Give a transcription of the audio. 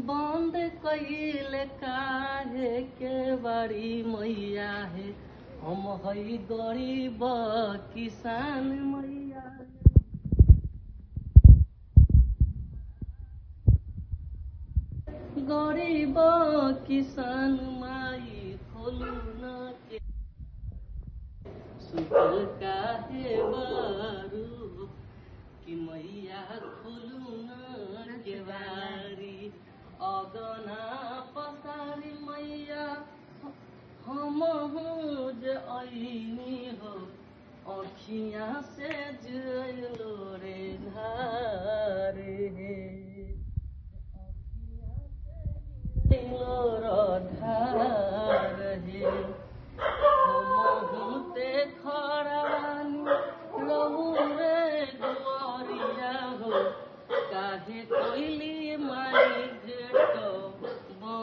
बंद कइल काहे के बड़ी मैया है हम हई गरीब किसान मैया गरीब किसान माई खोलू न के सुतल काहे बारू कि मैया खोलू न के बारी अगना पसारी मैया हम जे ऐनी हो अखियाँ से जलो रे धारे धार हे हम ते खरानी रहू रे दुआरिया हो काहे कोइली माई भेट मैया